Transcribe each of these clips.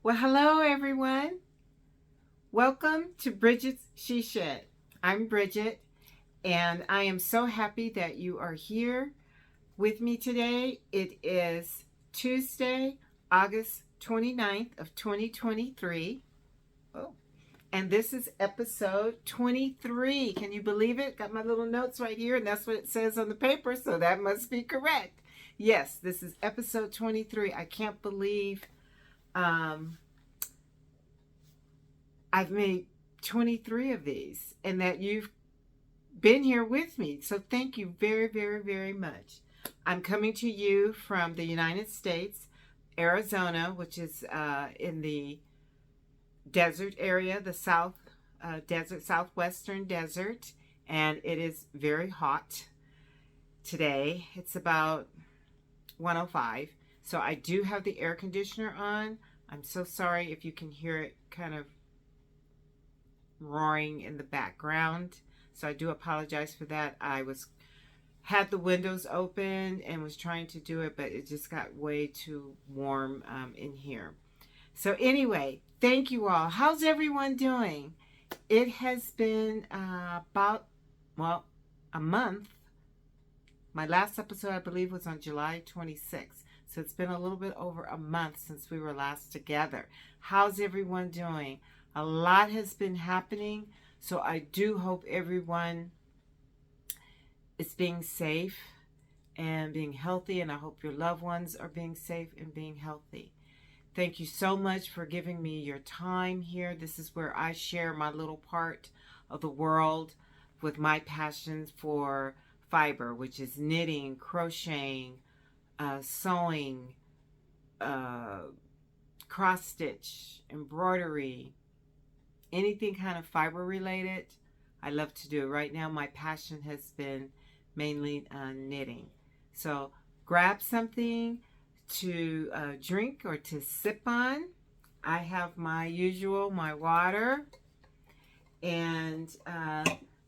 Well, hello everyone. Welcome to Bridget's She Shed. I'm Bridget, and I am so happy that you are here with me today. It is Tuesday, August 29th of 2023. Oh, and this is episode 23. Can you believe it? Got my little notes right here, and that's what it says on the paper, so that must be correct. Yes, this is episode 23. I can't believe I've made 23 of these and that you've been here with me. So thank you very, very, very much. I'm coming to you from the United States, Arizona, which is in the desert area, the southwestern desert, and it is very hot today. It's about 105. So I do have the air conditioner on. I'm so sorry if you can hear it kind of roaring in the background, so I do apologize for that. I had the windows open and was trying to do it, but it just got way too warm in here. So anyway, thank you all. How's everyone doing? It has been about a month. My last episode, I believe, was on July 26th. So it's been a little bit over a month since we were last together. How's everyone doing? A lot has been happening, so I do hope everyone is being safe and being healthy, and I hope your loved ones are being safe and being healthy. Thank you so much for giving me your time here. This is where I share my little part of the world with my passion for fiber, which is knitting, crocheting, sewing, cross stitch, embroidery, anything kind of fiber related. I love to do it. Right now my passion has been mainly knitting. So grab something to drink or to sip on. I have my water, and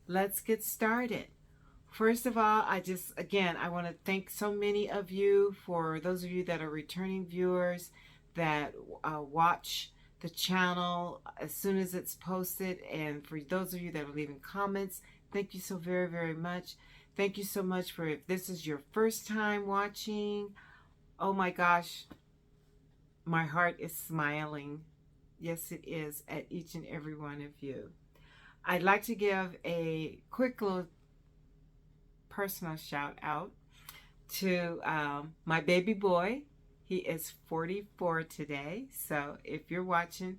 let's get started. First of all, I want to thank so many of you, for those of you that are returning viewers that watch the channel as soon as it's posted, and for those of you that are leaving comments, thank you so very, very much. Thank you so much. For if this is your first time watching, oh my gosh, my heart is smiling. Yes, it is, at each and every one of you. I'd like to give a quick little personal shout out to my baby boy. He is 44 today, so if you're watching,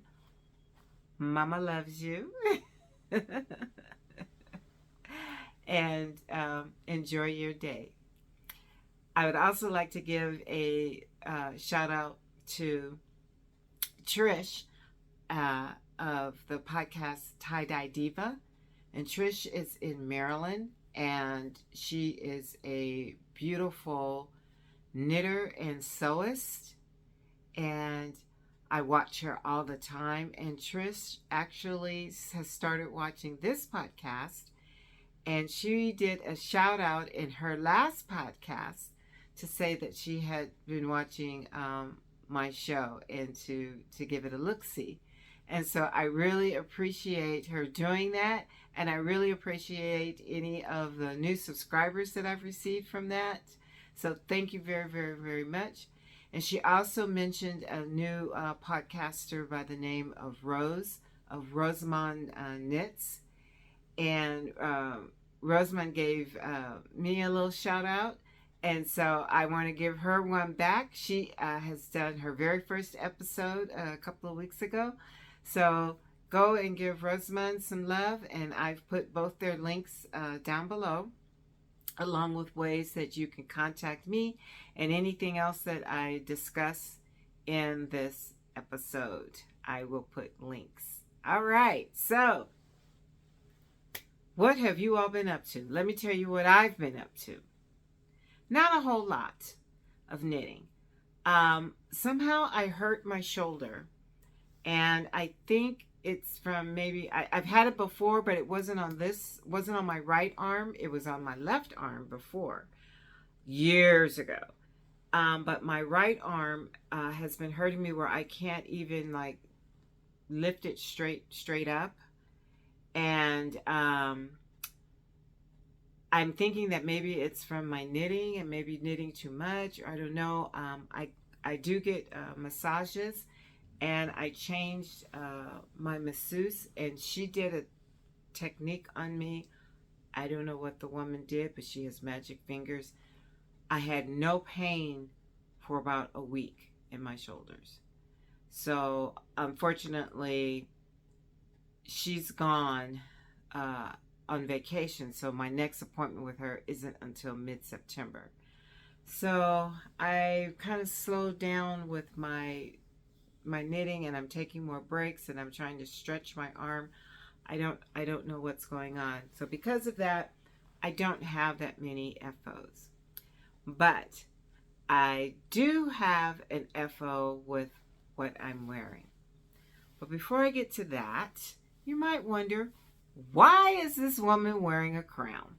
Mama loves you. And enjoy your day. I would also like to give a shout out to Trish of the podcast Tie Dye Diva. And Trish is in Maryland, and she is a beautiful knitter and sewist, and I watch her all the time. And Trish actually has started watching this podcast, and she did a shout out in her last podcast to say that she had been watching my show and to give it a look-see. And so I really appreciate her doing that, and I really appreciate any of the new subscribers that I've received from that. So thank you very, very, very much. And she also mentioned a new podcaster by the name of Rosamond Knits. And Rosamond gave me a little shout out. And so I want to give her one back. She has done her very first episode a couple of weeks ago. So go and give Rosamond some love. And I've put both their links down below, along with ways that you can contact me and anything else that I discuss in this episode. I will put links. All right, so what have you all been up to? Let me tell you what I've been up to. Not a whole lot of knitting. Somehow I hurt my shoulder, and I think it's from I've had it before, but it wasn't on my right arm. It was on my left arm before, years ago. But my right arm has been hurting me where I can't even like lift it straight up. And I'm thinking that maybe it's from my knitting and maybe knitting too much. Or I don't know. I do get massages, and I changed my masseuse, and she did a technique on me. I don't know what the woman did, but she has magic fingers. I had no pain for about a week in my shoulders. So unfortunately, she's gone on vacation, so my next appointment with her isn't until mid-September. So I kind of slowed down with my knitting, and I'm taking more breaks, and I'm trying to stretch my arm. I don't know what's going on. So because of that, I don't have that many FOs. But I do have an FO with what I'm wearing. But before I get to that, you might wonder, why is this woman wearing a crown?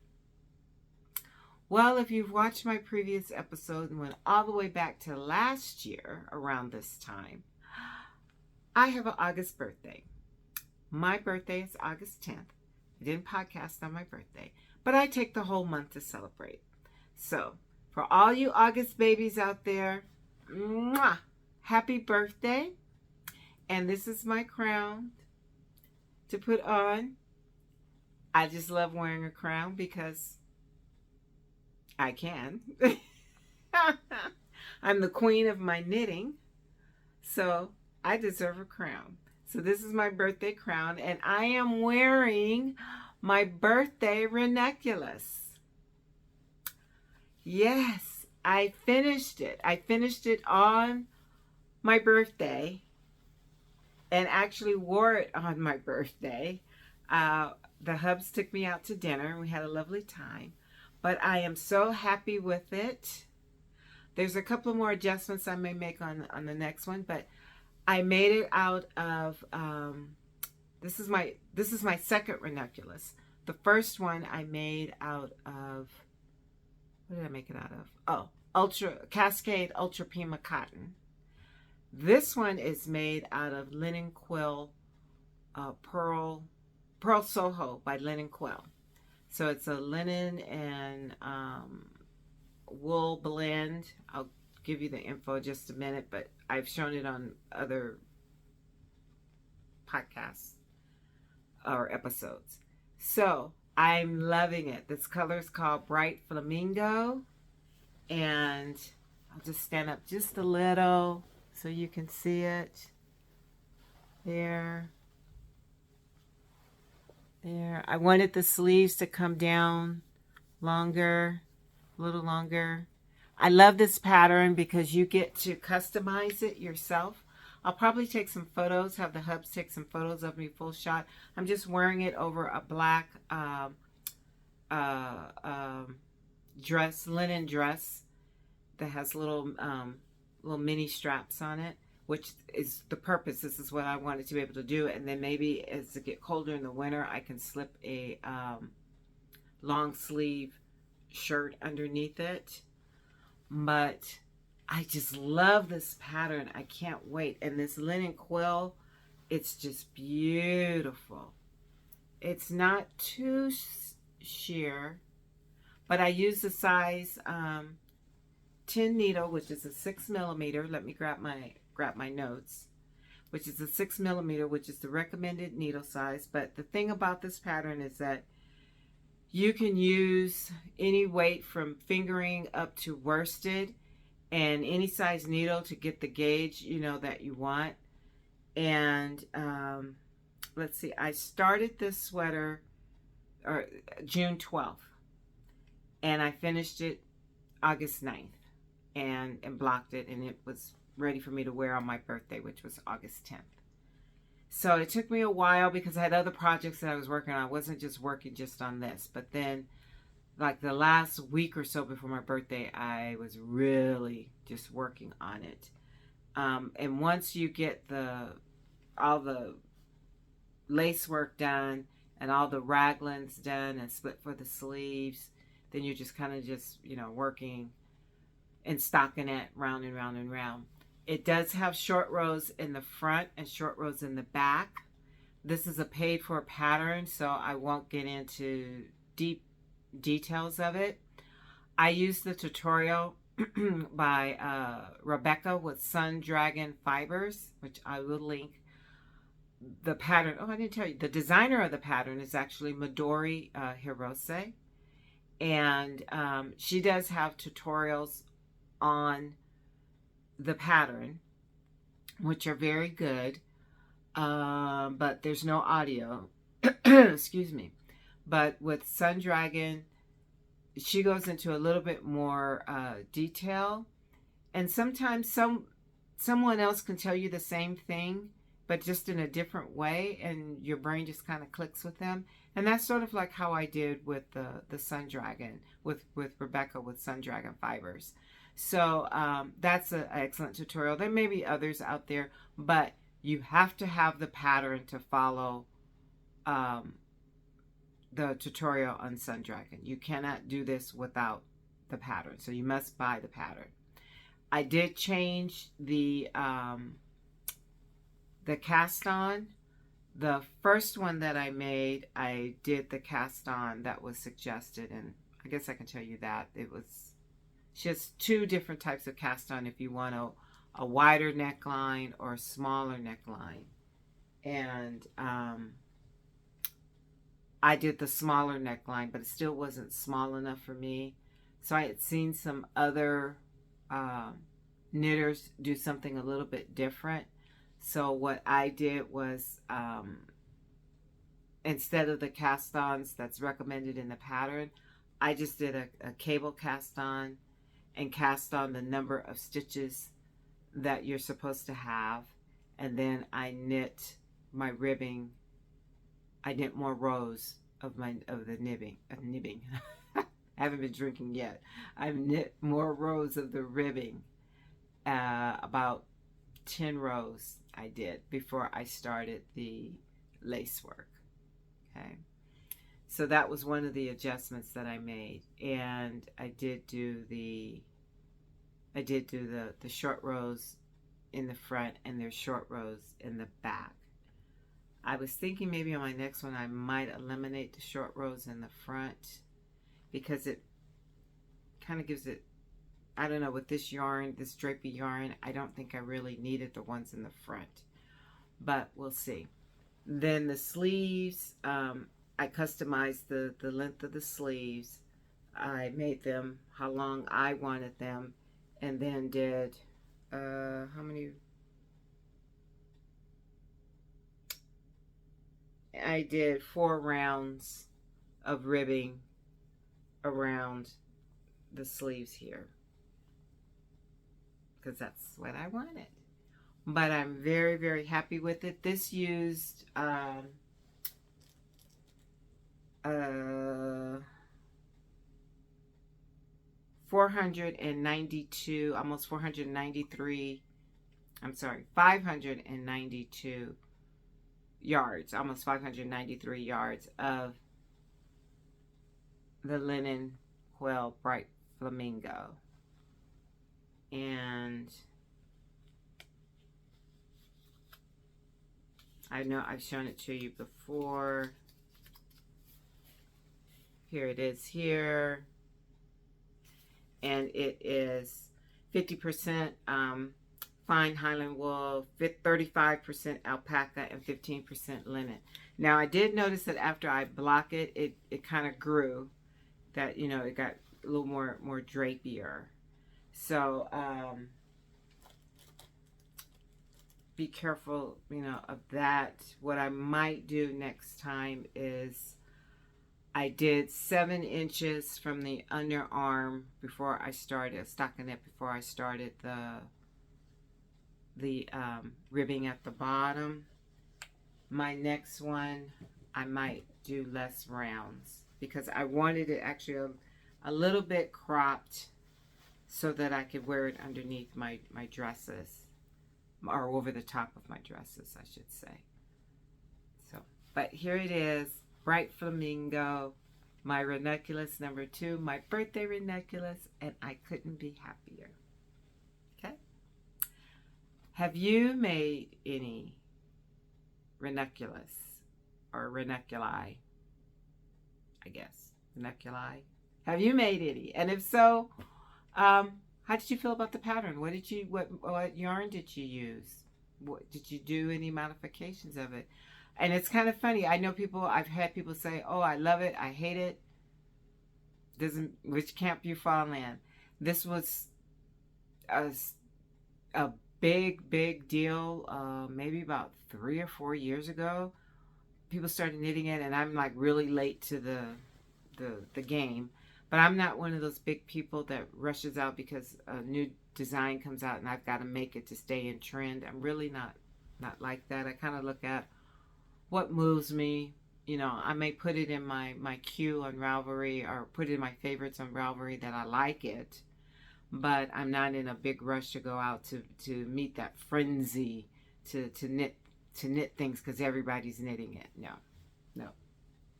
Well, if you've watched my previous episode and went all the way back to last year around this time, I have an August birthday. My birthday is August 10th. I didn't podcast on my birthday, but I take the whole month to celebrate. So, for all you August babies out there, mwah, happy birthday. And this is my crown to put on. I just love wearing a crown because I can. I'm the queen of my knitting, so I deserve a crown. So this is my birthday crown, and I am wearing my birthday ranunculus. Yes, I finished it. I finished it on my birthday and actually wore it on my birthday. The hubs took me out to dinner, and we had a lovely time. But I am so happy with it. There's a couple more adjustments I may make on the next one, but I made it out of, this is my second ranunculus. The first one I made out of, what did I make it out of? Oh, Cascade Ultra Pima cotton. This one is made out of linen quill, Purl Soho by Linen Quill. So it's a linen and wool blend. I'll give you the info in just a minute, but I've shown it on other podcasts or episodes. So I'm loving it. This color is called Bright Flamingo, and I'll just stand up just a little so you can see it. There. I wanted the sleeves to come down longer, a little longer. I love this pattern because you get to customize it yourself. I'll probably take some photos, have the hubs take some photos of me full shot. I'm just wearing it over a black dress, linen dress that has little mini straps on it, which is the purpose. This is what I wanted to be able to do. And then maybe as it get colder in the winter, I can slip a long sleeve shirt underneath it. But I just love this pattern. I can't wait. And this linen quill, it's just beautiful. It's not too sheer, but I use the size 10 needle, which is a 6mm. Let me grab my notes, which is a 6mm, which is the recommended needle size. But the thing about this pattern is that you can use any weight from fingering up to worsted, and any size needle to get the gauge, you know, that you want. And let's see, I started this sweater June 12th, and I finished it August 9th, and blocked it, and it was ready for me to wear on my birthday, which was August 10th. So it took me a while because I had other projects that I was working on. I wasn't just working just on this. But then, like the last week or so before my birthday, I was really just working on it. And once you get all the lace work done and all the raglans done and split for the sleeves, then you're just kind of just, you know, working and stockinette round and round and round. It does have short rows in the front and short rows in the back. This is a paid for pattern, so I won't get into deep details of it. I used the tutorial by Rebecca with Sun Dragon Fibers, which I will link. The pattern, oh, I didn't tell you, the designer of the pattern is actually Midori Hirose. And she does have tutorials on the pattern, which are very good, but there's no audio. Excuse me. But with Sun Dragon, she goes into a little bit more detail, and sometimes someone else can tell you the same thing, but just in a different way, and your brain just kind of clicks with them. And that's sort of like how I did with the Sun Dragon, with Rebecca with Sun Dragon Fibers. So that's an excellent tutorial. There may be others out there, but you have to have the pattern to follow the tutorial on Sun Dragon. You cannot do this without the pattern, so you must buy the pattern. I did change the cast on. The first one that I made, I did the cast on that was suggested, and I guess I can tell you that it was just two different types of cast on if you want a wider neckline or a smaller neckline. And I did the smaller neckline, but it still wasn't small enough for me. So I had seen some other knitters do something a little bit different. So what I did was, instead of the cast-ons that's recommended in the pattern, I just did a cable cast-on and cast on the number of stitches that you're supposed to have. And then I knit my ribbing. I knit more rows of the nibbing. I haven't been drinking yet. I've knit more rows of the ribbing, about 10 rows I did before I started the lace work. Okay, so that was one of the adjustments that I made. And I did do the short rows in the front, and there's short rows in the back. I was thinking maybe on my next one I might eliminate the short rows in the front, because it kind of gives it, I don't know, with this yarn, this drapey yarn, I don't think I really needed the ones in the front, but we'll see. Then the sleeves, I customized the length of the sleeves. I made them how long I wanted them, and then did, how many? I did 4 rounds of ribbing around the sleeves here, because that's what I wanted. But I'm very, very happy with it. This used 492, almost 493, I'm sorry, 592 yards, almost 593 yards of the linen quill Bright Flamingo. And I know I've shown it to you before. Here it is here. And it is 50% fine Highland wool, 35% alpaca, and 15% linen. Now I did notice that after I block it, it kind of grew. That, you know, it got a little more drapier. So be careful, you know, of that. What I might do next time is I did 7 inches from the underarm before I started, stockinette before I started the ribbing at the bottom. My next one, I might do less rounds because I wanted it actually a little bit cropped so that I could wear it underneath my dresses, or over the top of my dresses, I should say. So, but here it is, Bright Flamingo. my ranunculus number 2, my birthday ranunculus, and I couldn't be happier. Okay? Have you made any ranunculus or ranunculi? I guess ranunculi. Have you made any? And if so, how did you feel about the pattern? What yarn did you use? What did you do any modifications of it? And it's kind of funny. I know people. I've had people say, "Oh, I love it. I hate it." Which camp you fall in? This was a big deal. Maybe about 3 or 4 years ago, people started knitting it, and I'm like really late to the game. But I'm not one of those big people that rushes out because a new design comes out and I've got to make it to stay in trend. I'm really not like that. I kind of look at what moves me. You know, I may put it in my queue on Ravelry or put it in my favorites on Ravelry that I like it. But I'm not in a big rush to go out to meet that frenzy to knit things because everybody's knitting it. No,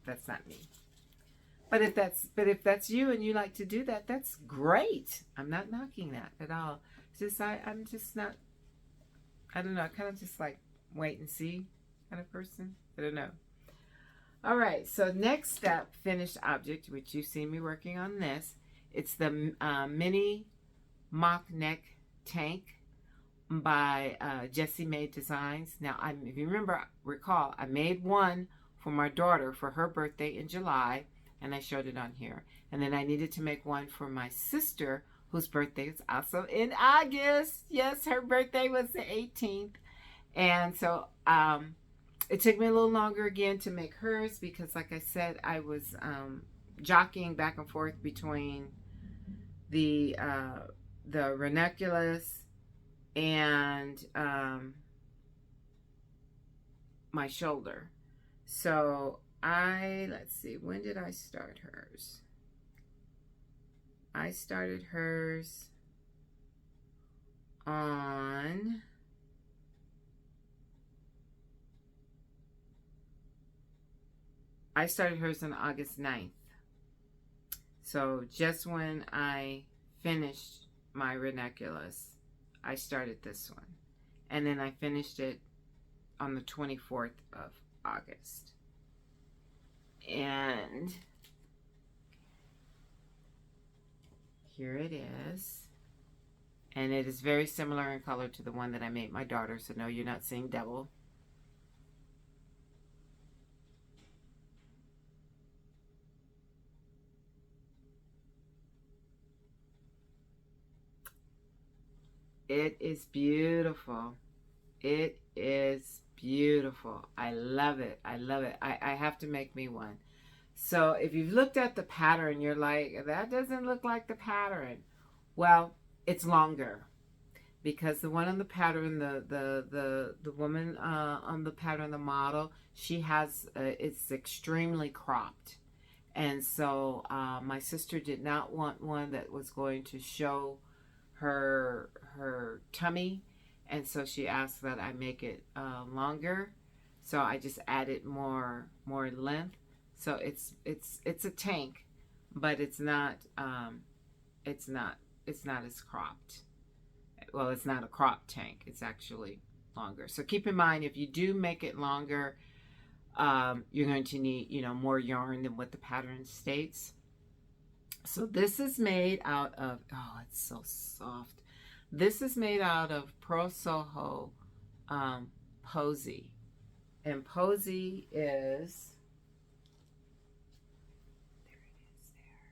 that's not me. But if that's you and you like to do that, that's great. I'm not knocking that at all. It's just I'm just not. I don't know. Kind of just like wait and see kind of person. I don't know. All right. So next step, finished object, which you've seen me working on this. It's the mini mock neck tank by Jessie Made Designs. Now, if you recall, I made one for my daughter for her birthday in July, and I showed it on here. And then I needed to make one for my sister, whose birthday is also in August. Yes, her birthday was the 18th. And so it took me a little longer again to make hers because, like I said, I was jockeying back and forth between the ranunculus and my shoulder. So let's see, when did I start hers? I started hers on August 9th. So just when I finished my ranunculus, I started this one. And then I finished it on the 24th of August. And here it is. And it is very similar in color to the one that I made my daughter. So no, you're not seeing double. It is beautiful. It is beautiful. I love it. I love it. I have to make me one. So if you've looked at the pattern, you're like, that doesn't look like the pattern. Well, it's longer because the one on the pattern, the woman on the pattern, the model, she has, it's extremely cropped. And so my sister did not want one that was going to show her tummy, and so she asked that I make it longer. So I just added more length. So it's a tank, but it's not as cropped. Well, it's not a cropped tank. It's actually longer. So keep in mind, if you do make it longer, you're going to need more yarn than what the pattern states. So this is made out of, oh, it's so soft. This is made out of Purl Soho Posy. And Posy is, there it is there.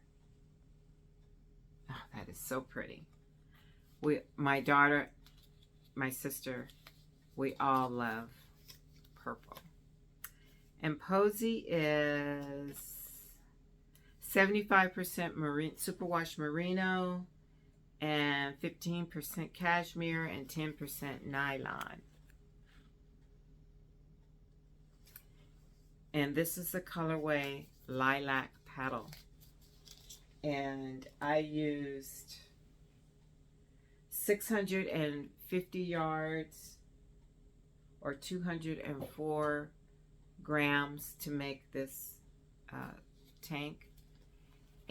Oh, that is so pretty. My daughter, my sister, we all love purple. And Posy is 75% superwash merino and 15% cashmere and 10% nylon. And this is the colorway Lilac Petal. And I used 650 yards or 204 grams to make this tank.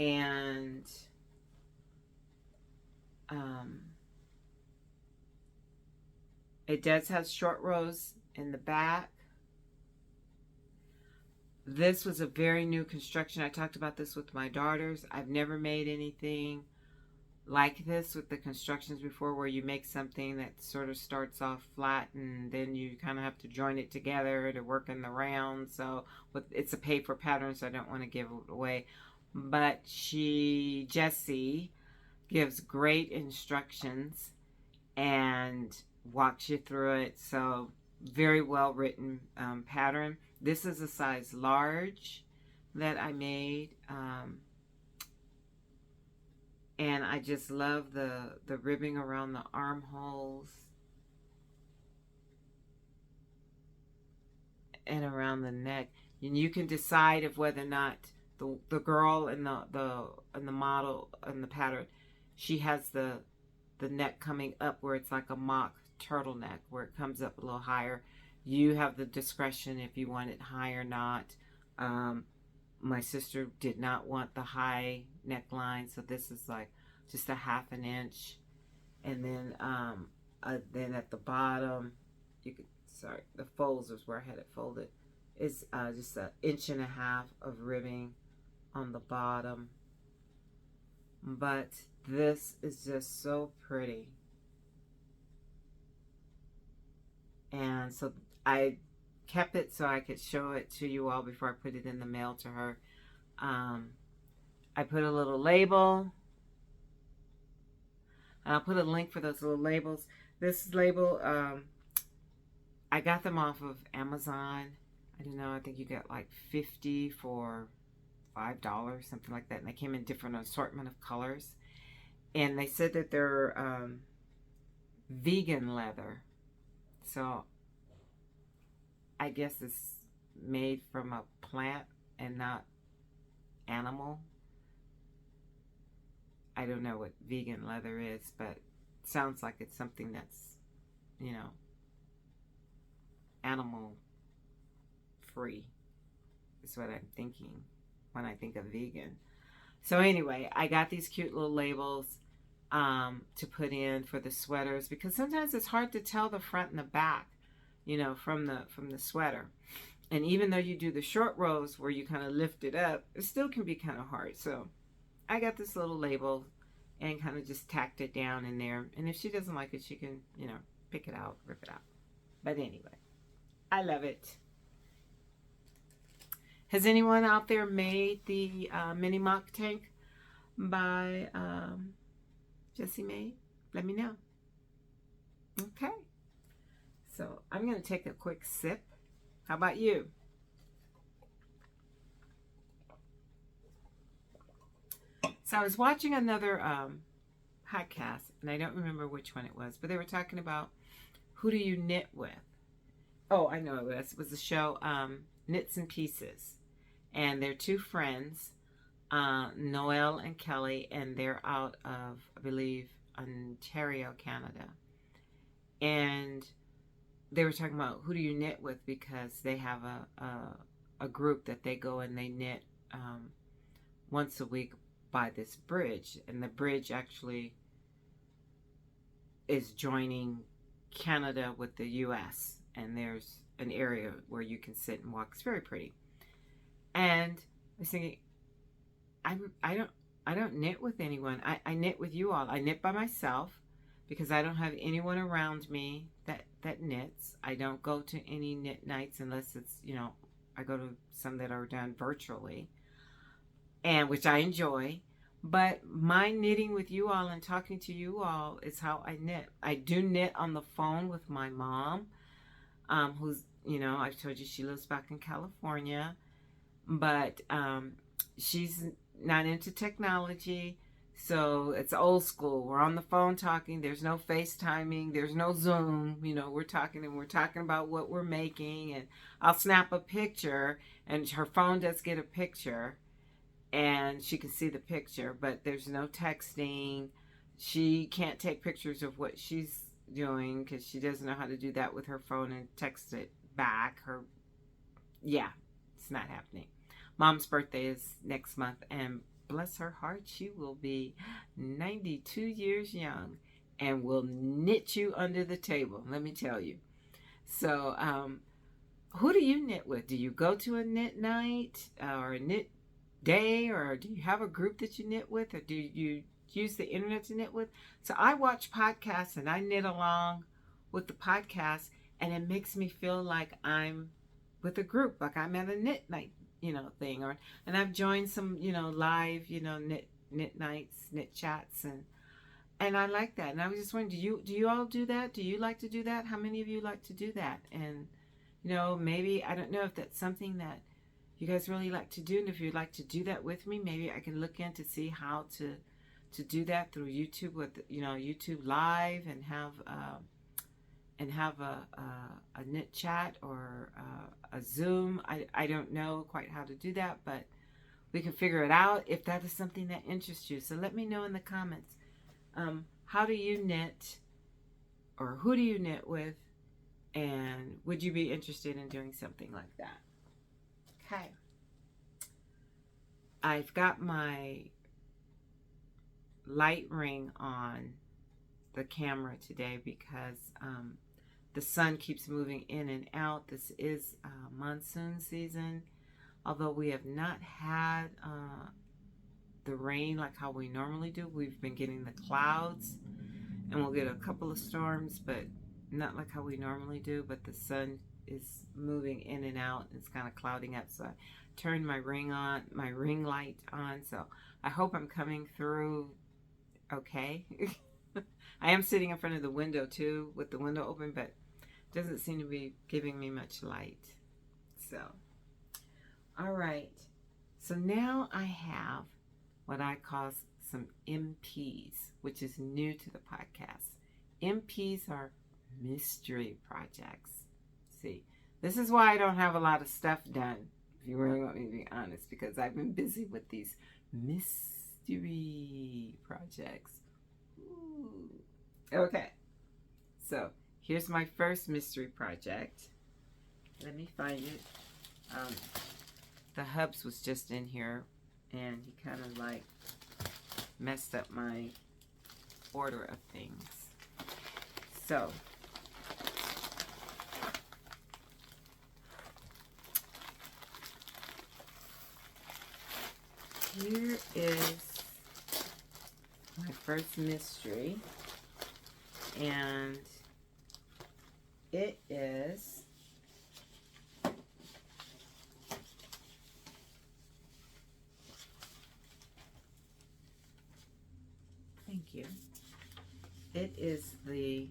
And it does have short rows in the back. This was a very new construction. I talked about this with my daughters. I've never made anything like this with the constructions before, where you make something that sort of starts off flat and then you kind of have to join it together to work in the round. So it's a pay for pattern, so I don't want to give it away. But Jessie gives great instructions and walks you through it. So very well written pattern. This is a size large that I made. And I just love the ribbing around the armholes and around the neck. And you can decide if whether or not the girl in the model in the pattern, she has the neck coming up where it's like a mock turtleneck, where it comes up a little higher. You have the discretion if you want it high or not. My sister did not want the high neckline, so this is like just a 1/2 inch. And then at the bottom, you could, sorry, the folds is where I had it folded. It's just 1.5 inches of ribbing on the bottom. But this is just so pretty. And so I kept it so I could show it to you all before I put it in the mail to her. I put a little label. I'll put a link for those little labels. This label, I got them off of Amazon. I don't know, I think you get like 50 for $5, something like that. And they came in different assortment of colors. And they said that they're vegan leather. So I guess it's made from a plant and not animal. I don't know what vegan leather is, but it sounds like it's something that's, you know, animal free is what I'm thinking when I think of vegan. So anyway, I got these cute little labels to put in for the sweaters, because sometimes it's hard to tell the front and the back, you know, from the sweater. And even though you do the short rows where you kind of lift it up, it still can be kind of hard. So I got this little label and kind of just tacked it down in there. And if she doesn't like it, she can, you know, pick it out, rip it out. But anyway, I love it. Has anyone out there made the mini mock tank by Jessie Mae? Let me know. Okay. So I'm going to take a quick sip. How about you? So I was watching another podcast, and I don't remember which one it was, but they were talking about who do you knit with? Oh, I know it was. It was the show Knits and Pieces. And they're two friends, Noelle and Kelly, and they're out of, I believe, Ontario, Canada. And they were talking about who do you knit with, because they have a group that they go and they knit once a week by this bridge. And the bridge actually is joining Canada with the US. And there's an area where you can sit and walk. It's very pretty. And I was thinking, I don't knit with anyone. I knit with you all. I knit by myself because I don't have anyone around me that knits. I don't go to any knit nights unless it's, you know, I go to some that are done virtually, and which I enjoy. But my knitting with you all and talking to you all is how I knit. I do knit on the phone with my mom, who's, you know, I've told you she lives back in California. But she's not into technology, so it's old school. We're on the phone talking. There's no FaceTiming. There's no Zoom. You know, we're talking about what we're making. And I'll snap a picture, and her phone does get a picture, and she can see the picture, but there's no texting. She can't take pictures of what she's doing because she doesn't know how to do that with her phone and text it back. Yeah, it's not happening. Mom's birthday is next month, and bless her heart, she will be 92 years young and will knit you under the table, let me tell you. So, who do you knit with? Do you go to a knit night or a knit day, or do you have a group that you knit with, or do you use the internet to knit with? So I watch podcasts and I knit along with the podcast, and it makes me feel like I'm with a group, like I'm at a knit night, thing, and I've joined some, live, knit nights, knit chats, and I like that. And I was just wondering, do you all do that? Do you like to do that? How many of you like to do that? And maybe, I don't know if that's something that you guys really like to do, and if you'd like to do that with me, maybe I can look in to see how to do that through YouTube, with YouTube Live, and have a knit chat, or a Zoom. I don't know quite how to do that, but we can figure it out if that is something that interests you. So let me know in the comments. How do you knit, or who do you knit with, and would you be interested in doing something like that? Okay. I've got my light ring on the camera today because the sun keeps moving in and out. This is monsoon season, although we have not had the rain like how we normally do. We've been getting the clouds, and we'll get a couple of storms, but not like how we normally do. But the sun is moving in and out. It's kind of clouding up, so I turned my ring light on. So I hope I'm coming through okay. I am sitting in front of the window too, with the window open, but it doesn't seem to be giving me much light. So, all right. So now I have what I call some MPs, which is new to the podcast. MPs are mystery projects. See, this is why I don't have a lot of stuff done, if you really want me to be honest, because I've been busy with these mystery projects. Ooh. Okay, so here's my first mystery project. Let me find it. The hubs was just in here, and he kind of like messed up my order of things. So here is my first mystery, and it is thank you. It is the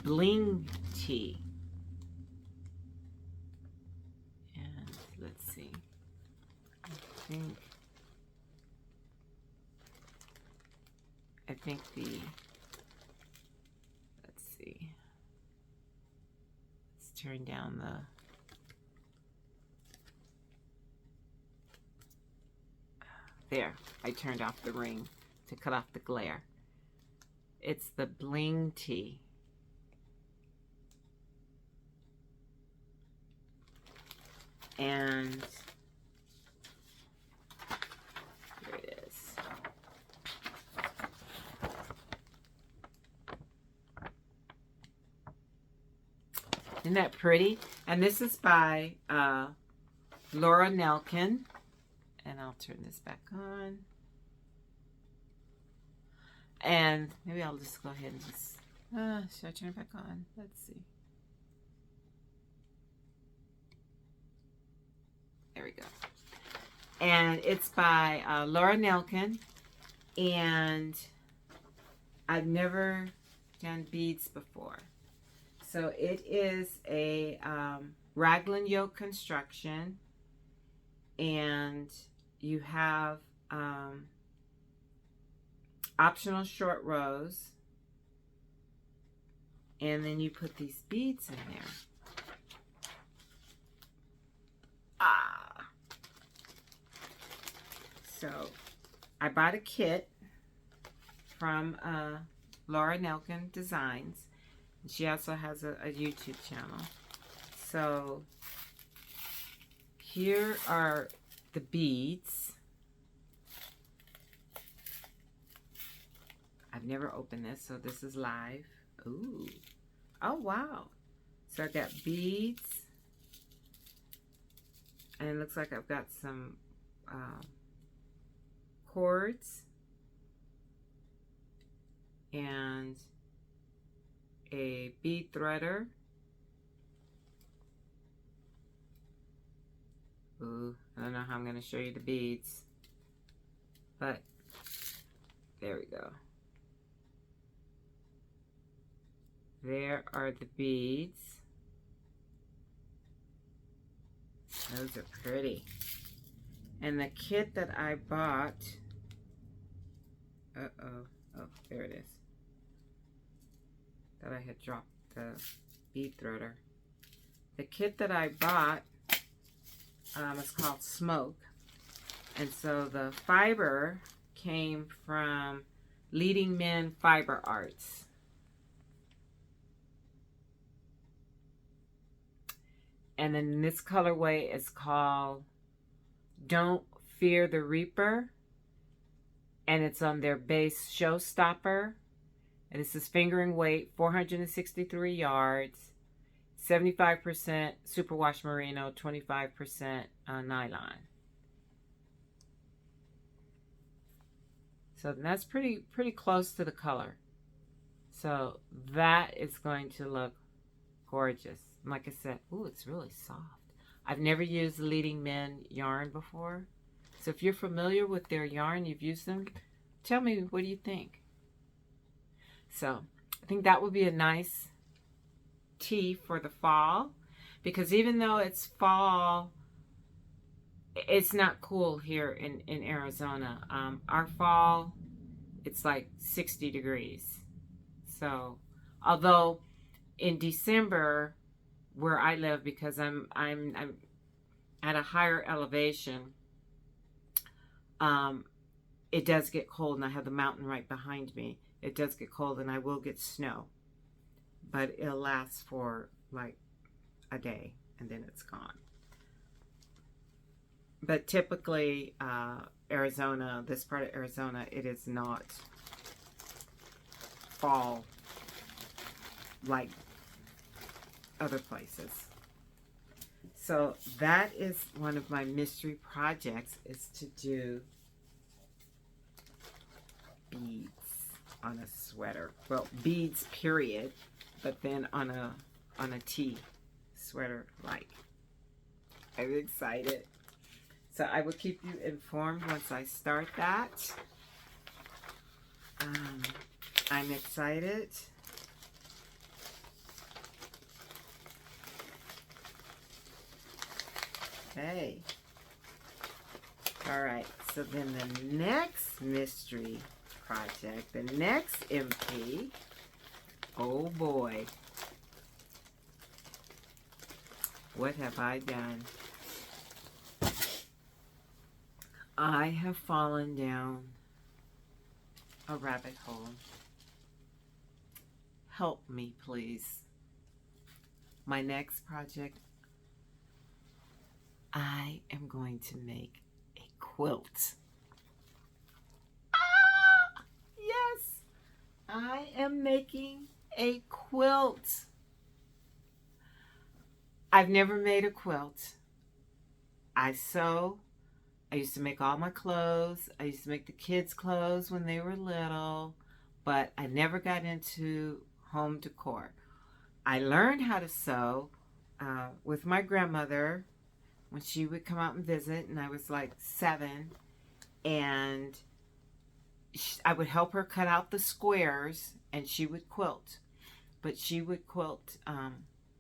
Bling Tea. And let's see. I think let's see. Let's turn down there. I turned off the ring to cut off the glare. It's the Bling Tea. And here it is. Isn't that pretty? And this is by Laura Nelkin. And I'll turn this back on. And maybe I'll just go ahead and just, should I turn it back on? Let's see. There we go. And it's by Laura Nelkin. And I've never done beads before. So it is a raglan yoke construction. And you have optional short rows, and then you put these beads in there. So I bought a kit from Laura Nelkin Designs. She also has a YouTube channel. So here are the beads. I've never opened this, so this is live. Ooh. Oh, wow. So I got beads. And it looks like I've got some cords. And a bead threader. Ooh, I don't know how I'm going to show you the beads. But, there we go. There are the beads. Those are pretty. And the kit that I bought, oh, there it is. That I had dropped the bead threader. The kit that I bought is called Smoke. And so the fiber came from Leading Men Fiber Arts. And then this colorway is called Don't Fear the Reaper. And it's on their base Showstopper. And this is fingering weight, 463 yards, 75% superwash merino, 25% nylon. So that's pretty close to the color. So that is going to look gorgeous. Like I said, ooh, it's really soft. I've never used Leading Men yarn before. So if you're familiar with their yarn, you've used them, tell me, what do you think? So I think that would be a nice tee for the fall, because even though it's fall, it's not cool here in Arizona. Our fall, it's like 60 degrees. So although in December, where I live, because I'm at a higher elevation, it does get cold, and I have the mountain right behind me. It does get cold, and I will get snow, but it'll last for like a day, and then it's gone. But typically, Arizona, this part of Arizona, it is not fall like other places. So that is one of my mystery projects, is to do beads on a sweater. Well, beads period, but then on a tee sweater like. I'm excited. So I will keep you informed once I start that. I'm excited. Okay. All right. So then the next mystery project, the next MP, oh boy. What have I done? I have fallen down a rabbit hole. Help me, please. My next project, I am going to make a quilt. Ah, yes, I am making a quilt. I've never made a quilt. I sew. I used to make all my clothes. I used to make the kids' clothes when they were little, but I never got into home decor. I learned how to sew with my grandmother when she would come out and visit, and I was like 7, and I would help her cut out the squares, and she would quilt. But she would quilt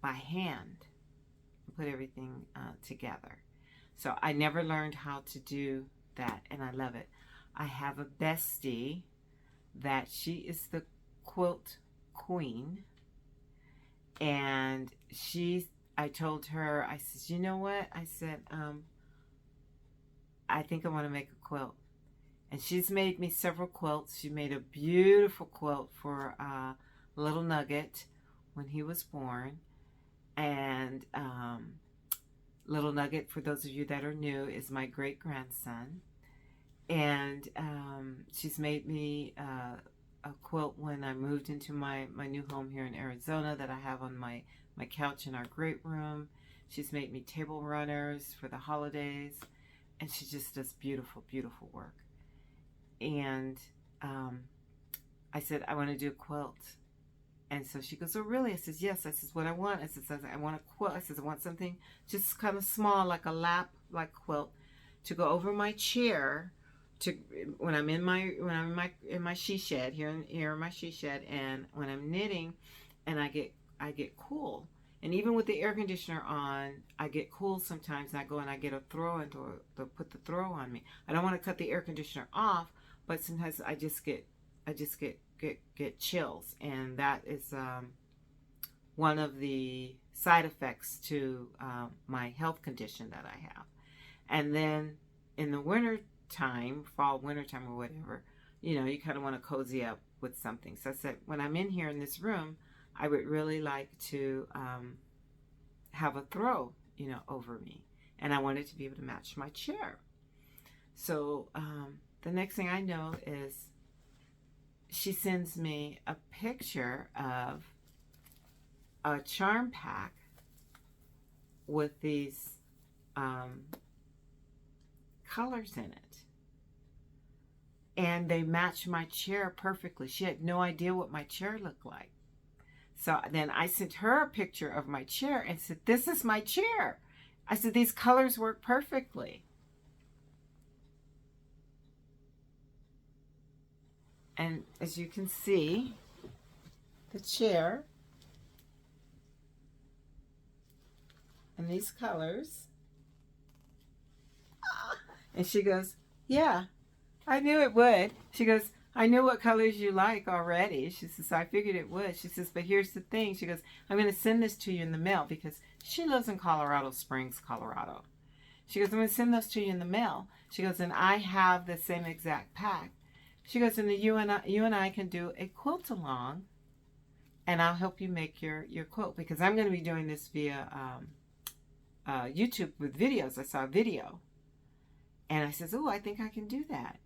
by hand, put everything together. So I never learned how to do that, and I love it. I have a bestie that she is the quilt queen, and I told her, I said, you know what? I said, I think I want to make a quilt. And she's made me several quilts. She made a beautiful quilt for little Nugget when he was born. And little nugget for those of you that are new is my great grandson, and she's made me a quilt when I moved into my new home here in Arizona that I have on my couch in our great room. She's made me table runners for the holidays, and she just does beautiful, beautiful work. And I said, I want to do a quilt. And so she goes, oh, really? I says, yes. I says, what I want? I says, I want a quilt. I says, I want something just kind of small, like a lap-like quilt, to go over my chair, to when I'm in my she shed here in my she shed, and when I'm knitting, and I get cool. And even with the air conditioner on, I get cool sometimes. And I go and I get a throw and to put the throw on me. I don't want to cut the air conditioner off, but sometimes I just get chills, and that is one of the side effects to my health condition that I have. And then in the winter time, fall, winter time, or whatever, you know, you kind of want to cozy up with something. So I said, when I'm in here in this room, I would really like to have a throw, you know, over me, and I wanted to be able to match my chair. So the next thing I know is she sends me a picture of a charm pack with these colors in it, and they match my chair perfectly. She had no idea what my chair looked like. So then I sent her a picture of my chair and said, this is my chair. I said, these colors work perfectly. And as you can see, the chair and these colors. And she goes, yeah, I knew it would. She goes, I knew what colors you like already. She says, I figured it would. She says, but here's the thing. She goes, I'm going to send this to you in the mail, because she lives in Colorado Springs, Colorado. She goes, I'm going to send those to you in the mail. She goes, and I have the same exact pack. She goes, and you and I can do a quilt along, and I'll help you make your quilt, because I'm going to be doing this via YouTube with videos. I saw a video, and I says, oh, I think I can do that.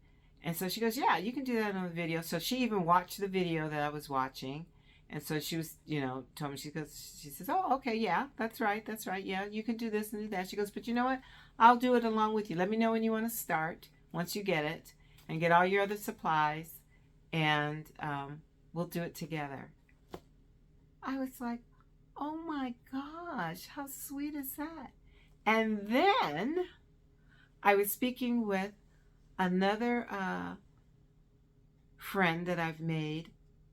And so she goes, yeah, you can do that on the video. So she even watched the video that I was watching. And so she was, you know, told me, she says, oh, okay, yeah, that's right. Yeah, you can do this and do that. She goes, but you know what? I'll do it along with you. Let me know when you want to start, once you get it, and get all your other supplies, and we'll do it together. I was like, oh my gosh, how sweet is that? And then I was speaking with another friend that I've made,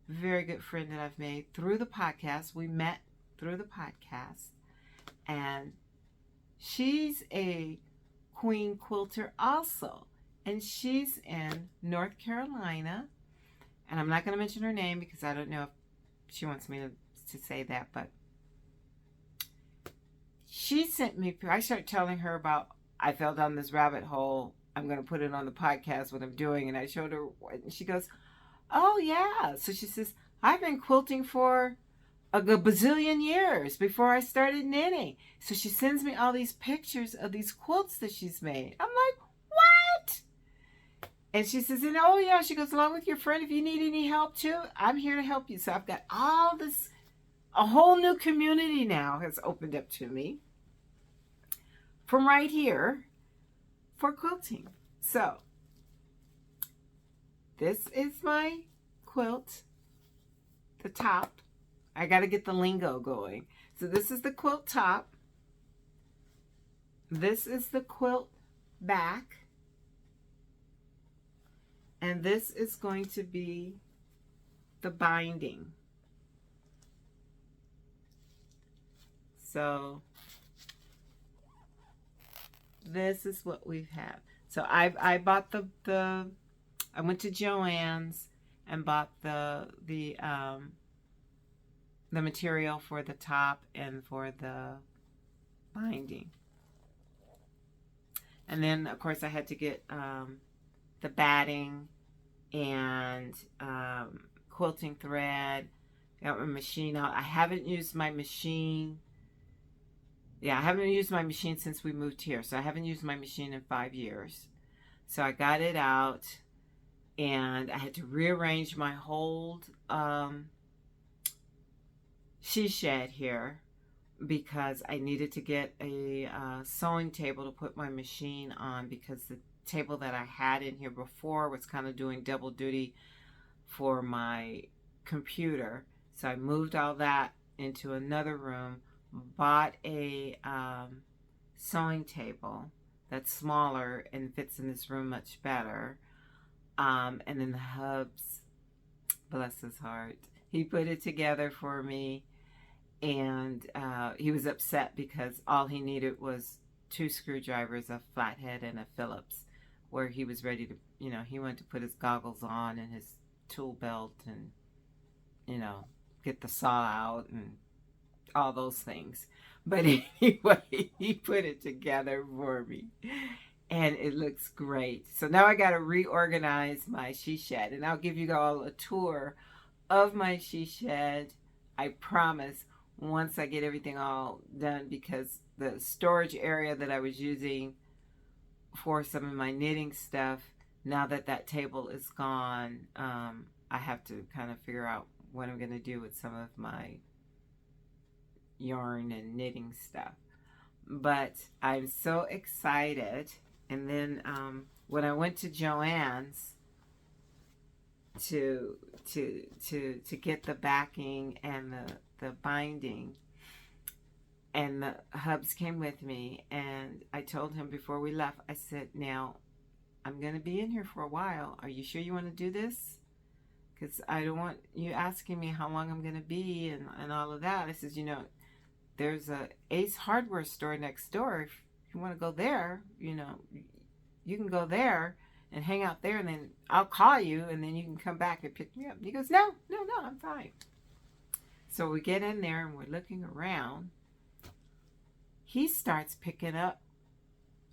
very good friend that I've made through the podcast. We met through the podcast, and she's a queen quilter also, and she's in North Carolina, and I'm not going to mention her name because I don't know if she wants me to say that, but she sent me, I started telling her about, I fell down this rabbit hole. I'm going to put it on the podcast, what I'm doing. And I showed her, and she goes, oh, yeah. So she says, I've been quilting for a bazillion years before I started knitting. So she sends me all these pictures of these quilts that she's made. I'm like, what? And she says, and oh, yeah, she goes, along with your friend, if you need any help too, I'm here to help you. So I've got all this, a whole new community now has opened up to me from right here for quilting. So this is my quilt, the top. I got to get the lingo going. So this is the quilt top. This is the quilt back. And this is going to be the binding. So this is what we have. So I bought the I went to Joann's and bought the material for the top and for the binding. And then of course I had to get the batting and quilting thread. Got my machine out. I haven't used my machine. Yeah, I haven't used my machine since we moved here. So I haven't used my machine in 5 years. So I got it out, and I had to rearrange my whole she shed here because I needed to get a sewing table to put my machine on, because the table that I had in here before was kind of doing double duty for my computer. So I moved all that into another room, bought a sewing table that's smaller and fits in this room much better. And then the hubs, bless his heart, he put it together for me. And he was upset because all he needed was 2 screwdrivers, a flathead and a Phillips, where he was ready to, he wanted to put his goggles on and his tool belt and, get the saw out and all those things. But anyway, he put it together for me, and it looks great. So now I got to reorganize my she shed, and I'll give you all a tour of my she shed, I promise, once I get everything all done, because the storage area that I was using for some of my knitting stuff, now that that table is gone, I have to kind of figure out what I'm going to do with some of my yarn and knitting stuff. But I'm so excited. And then when I went to Joann's to get the backing and the binding, and the hubs came with me, and I told him before we left, I said, now I'm going to be in here for a while. Are you sure you want to do this? Because I don't want you asking me how long I'm going to be and all of that. I says, there's a Ace Hardware store next door. If you want to go there, you can go there and hang out there, and then I'll call you, and then you can come back and pick me up. And he goes, no, I'm fine. So we get in there, and we're looking around. He starts picking up,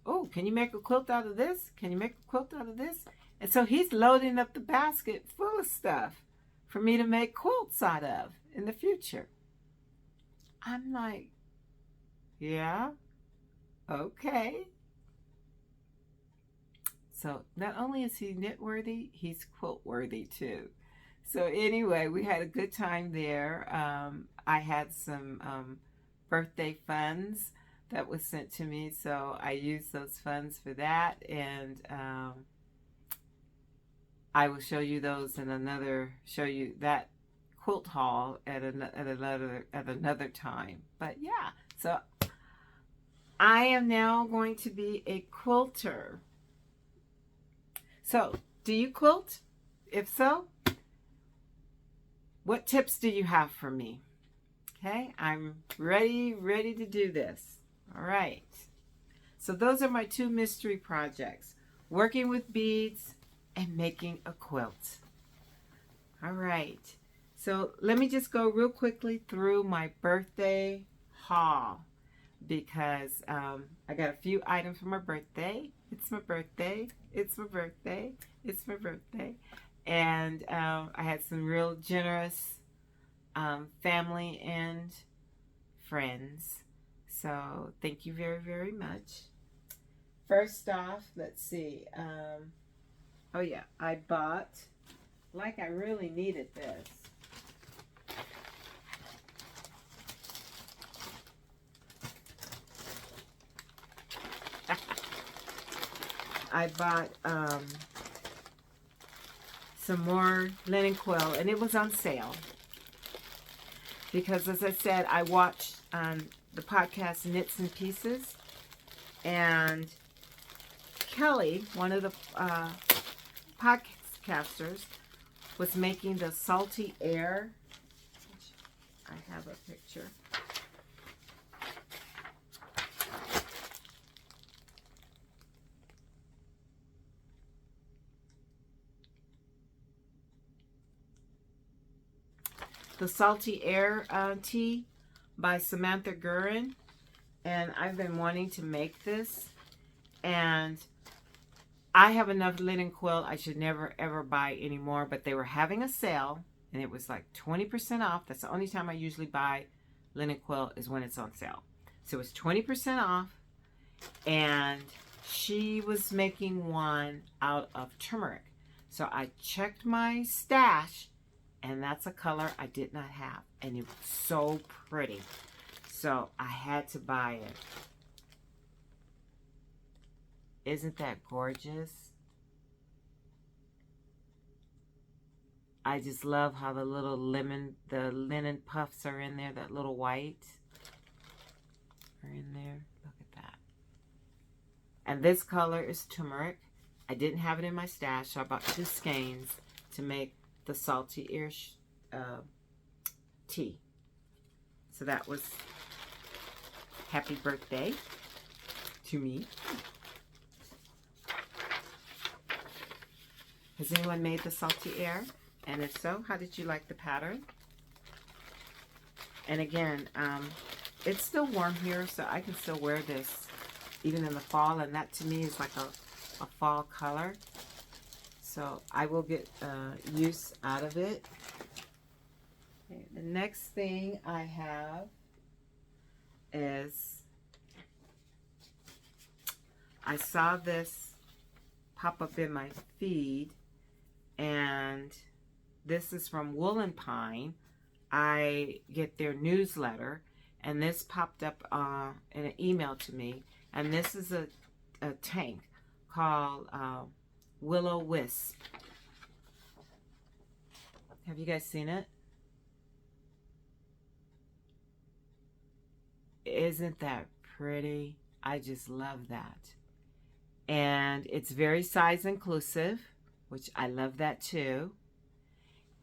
oh, can you make a quilt out of this? Can you make a quilt out of this? And so he's loading up the basket full of stuff for me to make quilts out of in the future. I'm like, yeah, okay. So not only is he knit worthy, he's quilt worthy too. So anyway, we had a good time there. I had some birthday funds that was sent to me, so I used those funds for that, and I will show you those in show you that quilt haul at another time. But yeah, so I am now going to be a quilter. So, do you quilt? If so, what tips do you have for me? Okay, I'm ready to do this. All right. So those are my 2 mystery projects: working with beads and making a quilt. All right. So let me just go real quickly through my birthday haul, because I got a few items for my birthday. It's my birthday. It's my birthday. It's my birthday. And I had some real generous family and friends. So thank you very, very much. First off, let's see. Oh yeah, I bought, like I really needed this. I bought some more linen quill, and it was on sale. Because as I said, I watched the podcast Knits and Pieces, and Kelly, one of the podcasters, was making the salty air. I have a picture. The Salty Air tea by Samantha Gurin, and I've been wanting to make this, and I have enough linen quilt. I should never ever buy anymore, but they were having a sale, and it was like 20% off. That's the only time I usually buy linen quilt, is when it's on sale. So it was 20% off, and she was making one out of turmeric. So I checked my stash, and that's a color I did not have, and it was so pretty. So I had to buy it. Isn't that gorgeous? I just love how the little the linen puffs are in there, that little white are in there. Look at that. And this color is turmeric. I didn't have it in my stash, so I bought 2 skeins to make the salty ear tea. So that was happy birthday to me. Has anyone made the salty air? And if so, how did you like the pattern? And again, it's still warm here, so I can still wear this even in the fall, and that to me is like a fall color. So I will get use out of it. Okay, the next thing I have is, I saw this pop up in my feed, and this is from Woolen Pine. I get their newsletter, and this popped up in an email to me, and this is a tank called Willow Wisp. Have you guys seen it? Isn't that pretty? I just love that. And it's very size inclusive, which I love that too.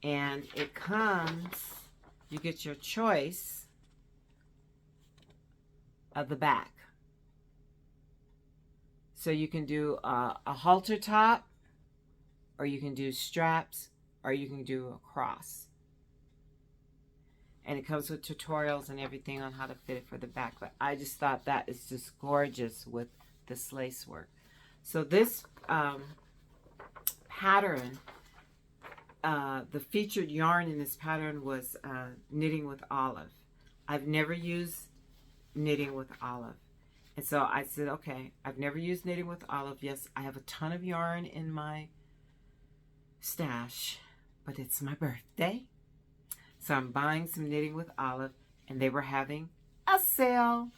And it comes, you get your choice of the back. So you can do a halter top, or you can do straps, or you can do a cross. And it comes with tutorials and everything on how to fit it for the back. But I just thought that is just gorgeous with this lace work. So this pattern, the featured yarn in this pattern was knitting with olive. I've never used knitting with olive. And so I said, okay, I've never used knitting with olive. Yes, I have a ton of yarn in my stash, but it's my birthday. So I'm buying some knitting with olive, and they were having a sale.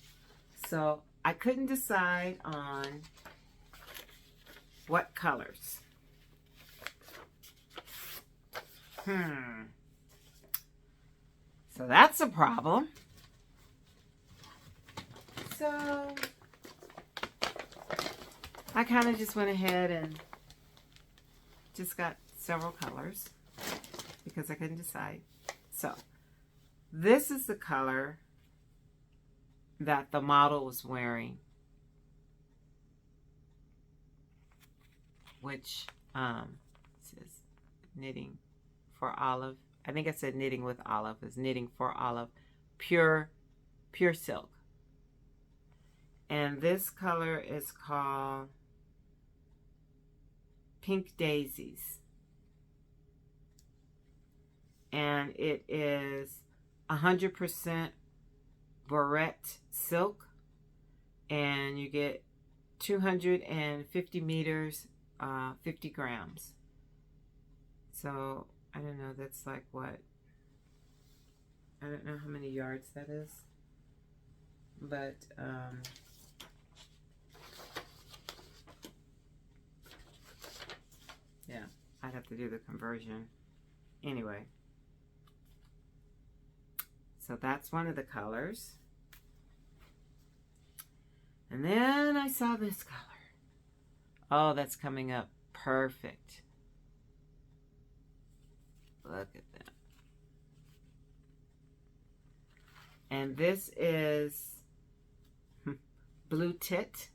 So I couldn't decide on what colors. So that's a problem. So I kind of just went ahead and just got several colors because I couldn't decide. So this is the color that the model was wearing, which says knitting for olive. I think I said knitting with olive. Is knitting for olive, pure silk. And this color is called Pink Daisies. And it is 100% barrette silk. And you get 250 meters, 50 grams. So, I don't know, that's like what? I don't know how many yards that is. But, yeah, I'd have to do the conversion. Anyway. So that's one of the colors. And then I saw this color. Oh, that's coming up perfect. Look at that. And this is Blue Tit.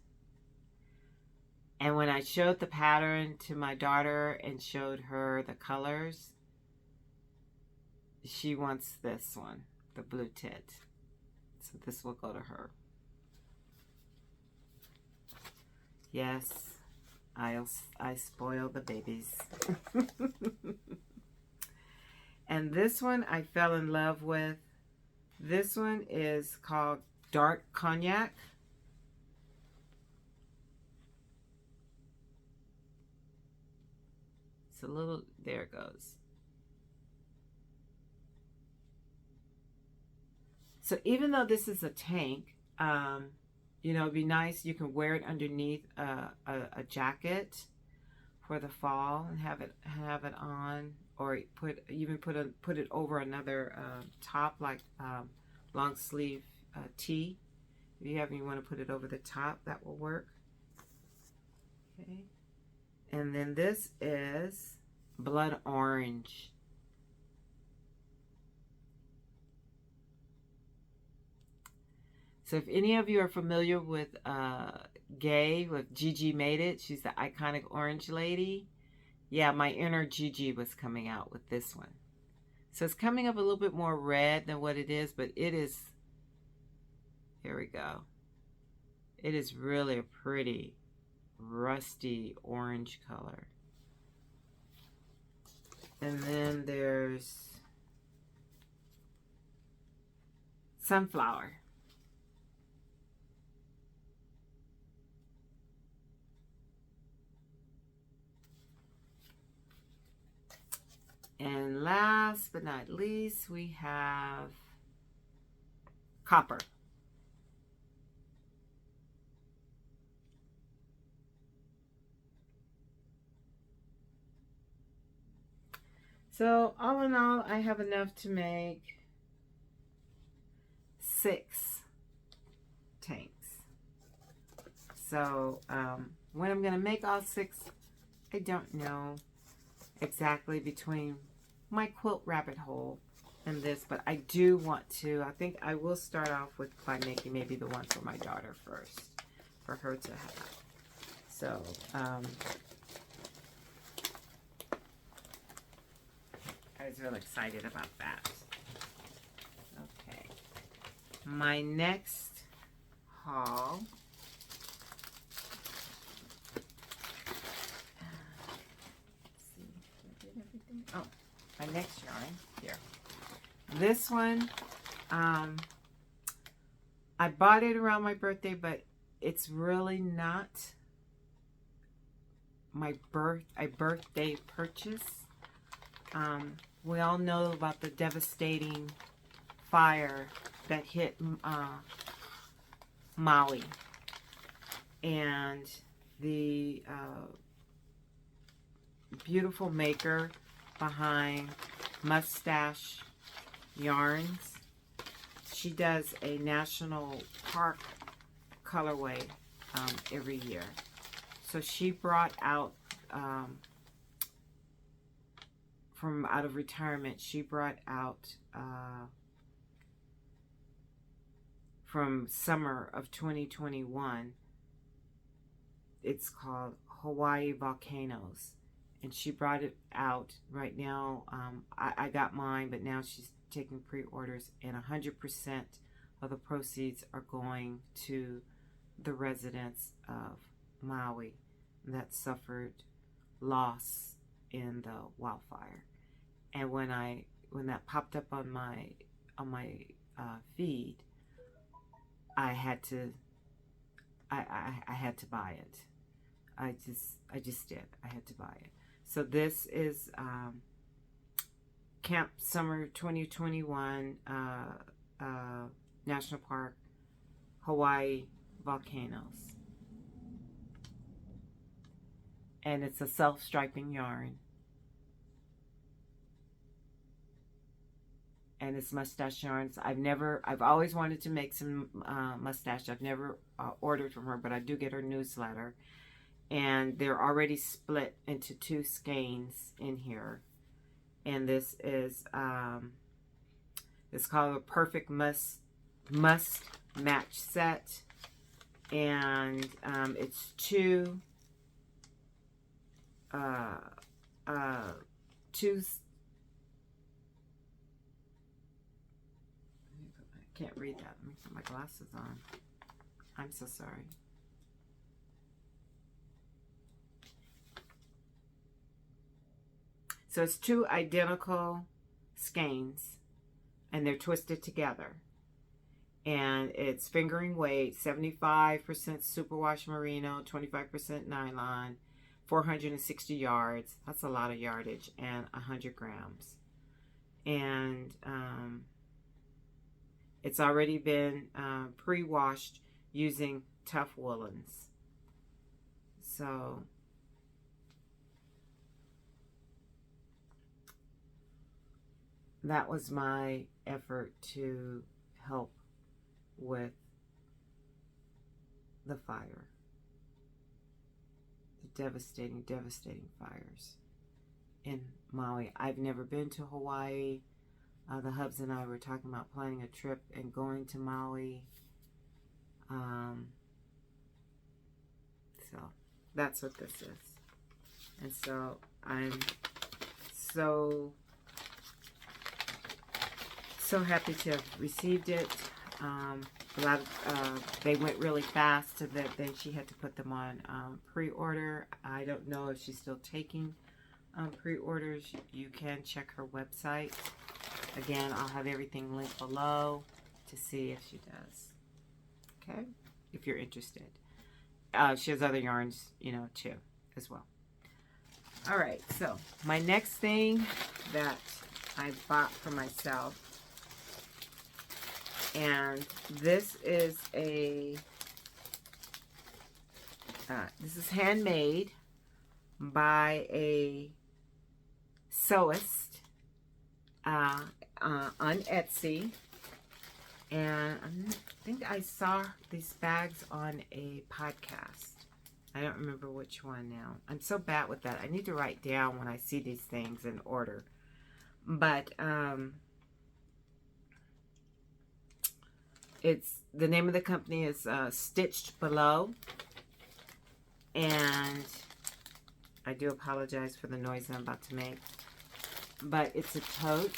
And when I showed the pattern to my daughter and showed her the colors, she wants this one, the Blue Tit. So this will go to her. Yes, I spoil the babies. And this one I fell in love with. This one is called dark cognac. It's a little, there it goes. So even though this is a tank, you know, it'd be nice. You can wear it underneath a jacket for the fall and have it on, or put it over another top, like long sleeve tee. If you want to put it over the top, that will work. Okay. And then this is blood orange. So if any of you are familiar with Gay, with Gigi Made It, she's the iconic orange lady. Yeah, my inner Gigi was coming out with this one. So it's coming up a little bit more red than what it is, but it is, here we go. It is really a pretty rusty orange color. And then there's sunflower. And last but not least, we have copper. So all in all, I have enough to make 6 tanks. So when I'm going to make all 6, I don't know exactly, between my quilt rabbit hole and this, but I do want to, I think I will start off by making maybe the one for my daughter first, for her to have. So I was really excited about that. Okay, my next haul, oh, my next yarn here. This one, I bought it around my birthday, but it's really not my birthday purchase. We all know about the devastating fire that hit Maui, and the beautiful maker behind Mustache Yarns, she does a national park colorway every year. So she brought out from out of retirement, she brought out from summer of 2021, it's called Hawaii Volcanoes, and she brought it out right now. I got mine, but now she's taking pre-orders, and 100% of the proceeds are going to the residents of Maui that suffered loss in the wildfire. And when that popped up on my feed, I had to buy it. I just did. I had to buy it. So this is Camp Summer 2021 National Park Hawaii Volcanoes. And it's a self-striping yarn. And it's mustache yarns. I've always wanted to make some mustache. I've never ordered from her, but I do get her newsletter. And they're already split into 2 skeins in here. And this is, it's called a Perfect Must Match Set. And it's 2 I can't read that. Let me put my glasses on. I'm so sorry. So it's 2 identical skeins, and they're twisted together. And it's fingering weight, 75% superwash merino, 25% nylon, 460 yards. That's a lot of yardage, and 100 grams. And it's already been pre-washed using tough woolens. So that was my effort to help with the fire. The devastating, devastating fires in Maui. I've never been to Hawaii. The hubs and I were talking about planning a trip and going to Maui. So that's what this is. And so I'm so happy to have received it. They went really fast, so that then she had to put them on pre-order. I don't know if she's still taking pre-orders. You can check her website. Again, I'll have everything linked below to see if she does. Okay, if you're interested. She has other yarns, you know, too, as well. All right, so my next thing that I bought for myself, and this is this is handmade by a sewist on Etsy, and I think I saw these bags on a podcast. I don't remember which one now. I'm so bad with that. I need to write down when I see these things in order. But it's the name of the company is Stitched Below, and I do apologize for the noise I'm about to make. But it's a tote.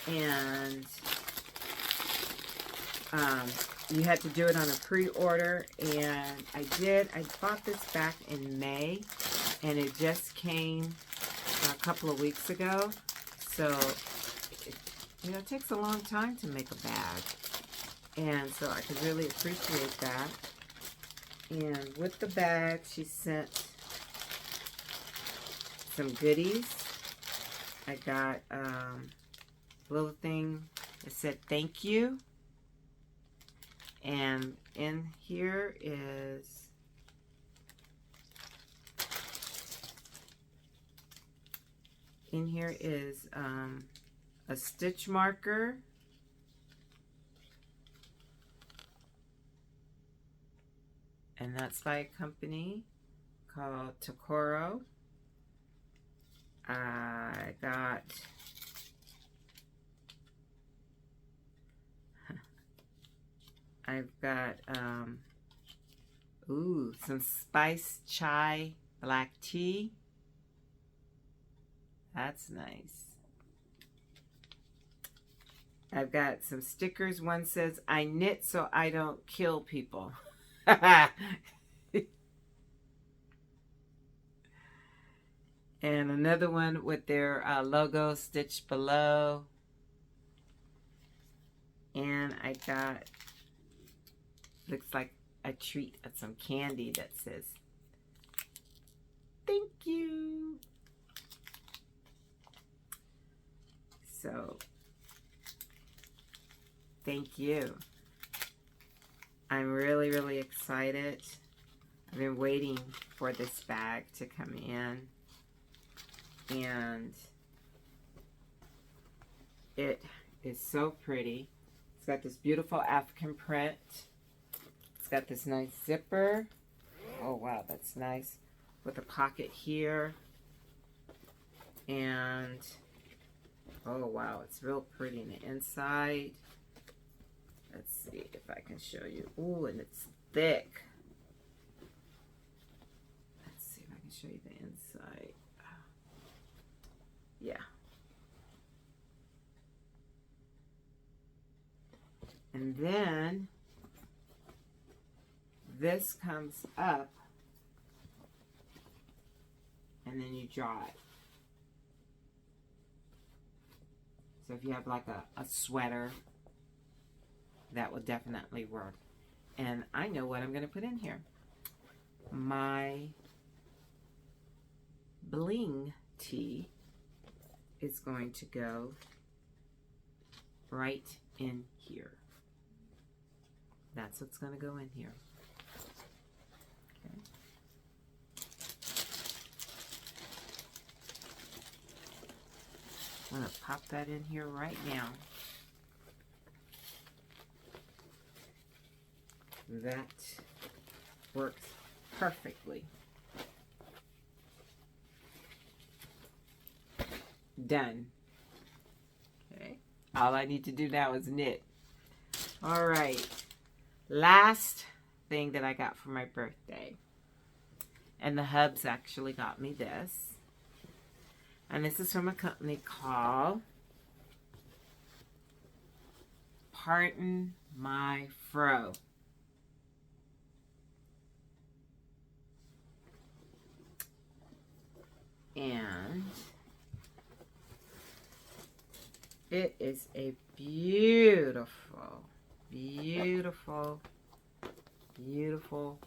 And you had to do it on a pre-order, and I did. I bought this back in May, and it just came a couple of weeks ago. So, it takes a long time to make a bag, and so I could really appreciate that. And with the bag, she sent some goodies. I got little thing that said thank you, and in here is a stitch marker, and that's by a company called Takoro. I've got some spiced chai black tea. That's nice. I've got some stickers. One says, "I knit so I don't kill people." And another one with their logo stitched below. And I got, looks like a treat of some candy that says, "Thank you." So, thank you. I'm really, really excited. I've been waiting for this bag to come in. And it is so pretty. It's got this beautiful African print. It's got this nice zipper. Oh wow, that's nice. With a pocket here. And oh wow, it's real pretty in the inside. Let's see if I can show you. Ooh, and it's thick. Let's see if I can show you the inside. Yeah. And then this comes up, and then you draw it. So if you have like a sweater, that would definitely work. And I know what I'm going to put in here. My bling tee is going to go right in here. That's what's going to go in here. Okay. I'm going to pop that in here right now. That works perfectly. Done. Okay. All I need to do now is knit. All right. Last thing that I got for my birthday. And the hubs actually got me this. And this is from a company called Pardon My Fro. And it is a beautiful, beautiful, beautiful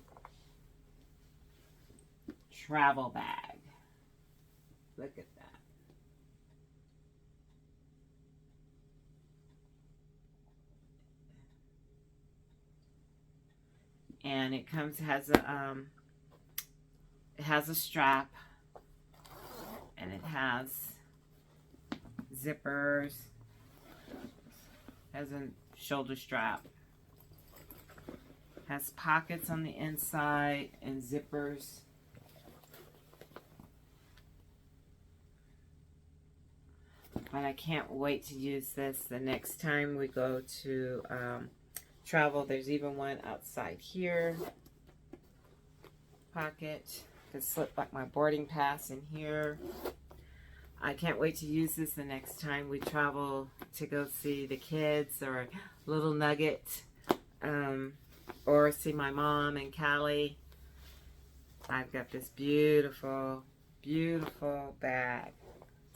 travel bag. Look at that. And it has a strap, and it has zippers, has a shoulder strap, has pockets on the inside and zippers. But I can't wait to use this the next time we go to travel. There's even one outside here. Pocket. Could slip like my boarding pass in here. I can't wait to use this the next time we travel to go see the kids or Little Nugget, or see my mom and Callie. I've got this beautiful, beautiful bag.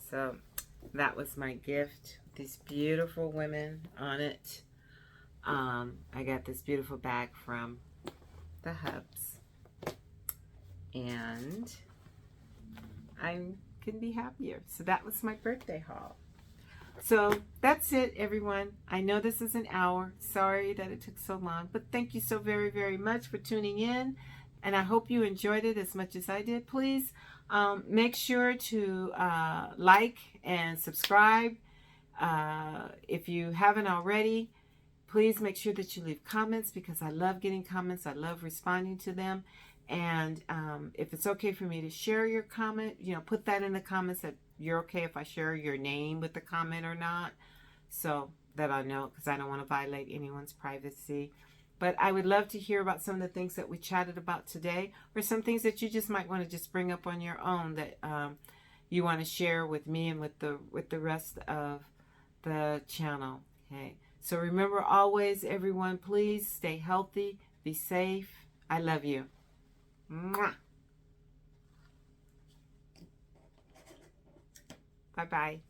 So that was my gift. These beautiful women on it. I got this beautiful bag from the Hubs. And I couldn't be happier. So that was my birthday haul. So that's it, everyone. I know this is an hour. Sorry that it took so long. But thank you so very, very much for tuning in. And I hope you enjoyed it as much as I did. Please make sure to like and subscribe. If you haven't already, please make sure that you leave comments, because I love getting comments. I love responding to them. And if it's okay for me to share your comment, put that in the comments that you're okay if I share your name with the comment or not, so that I know, because I don't want to violate anyone's privacy. But I would love to hear about some of the things that we chatted about today, or some things that you just might want to just bring up on your own that you want to share with me and with the rest of the channel. Okay. So remember always, everyone, please stay healthy, be safe. I love you. Mwah. Bye-bye.